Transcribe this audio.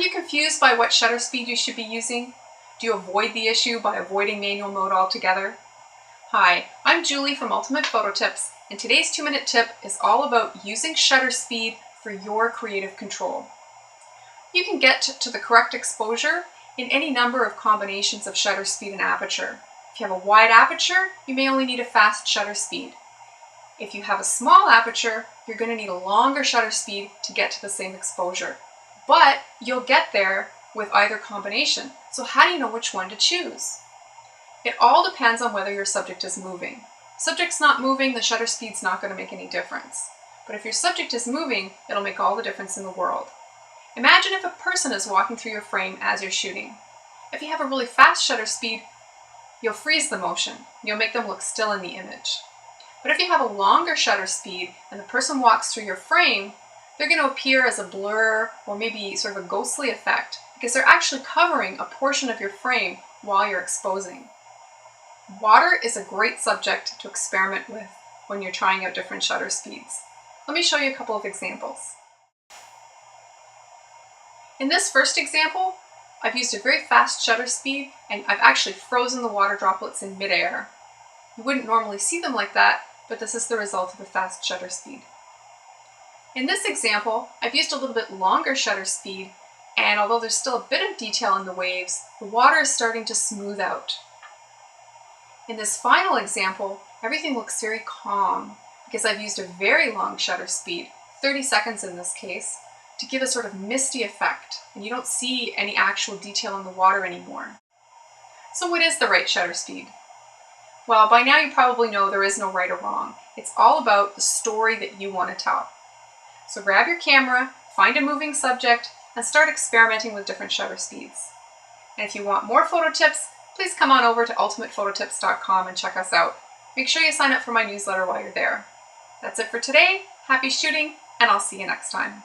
you confused by what shutter speed you should be using? Do you avoid the issue by avoiding manual mode altogether? Hi, I'm Julie from Ultimate Photo Tips, and today's 2-minute tip is all about using shutter speed for your creative control. You can get to the correct exposure in any number of combinations of shutter speed and aperture. If you have a wide aperture, you may only need a fast shutter speed. If you have a small aperture, you're going to need a longer shutter speed to get to the same exposure. But you'll get there with either combination. So how do you know which one to choose? It all depends on whether your subject is moving. If subject's not moving, the shutter speed's not going to make any difference. But if your subject is moving, it'll make all the difference in the world. Imagine if a person is walking through your frame as you're shooting. If you have a really fast shutter speed, you'll freeze the motion. You'll make them look still in the image. But if you have a longer shutter speed and the person walks through your frame, they're going to appear as a blur or maybe sort of a ghostly effect because they're actually covering a portion of your frame while you're exposing. Water is a great subject to experiment with when you're trying out different shutter speeds. Let me show you a couple of examples. In this first example, I've used a very fast shutter speed and I've actually frozen the water droplets in midair. You wouldn't normally see them like that, but this is the result of a fast shutter speed. In this example, I've used a little bit longer shutter speed, and although there's still a bit of detail in the waves, the water is starting to smooth out. In this final example, everything looks very calm because I've used a very long shutter speed, 30 seconds in this case, to give a sort of misty effect, and you don't see any actual detail in the water anymore. So what is the right shutter speed? Well, by now you probably know there is no right or wrong. It's all about the story that you want to tell. So grab your camera, find a moving subject, and start experimenting with different shutter speeds. And if you want more photo tips, please come on over to ultimatephototips.com and check us out. Make sure you sign up for my newsletter while you're there. That's it for today. Happy shooting, and I'll see you next time.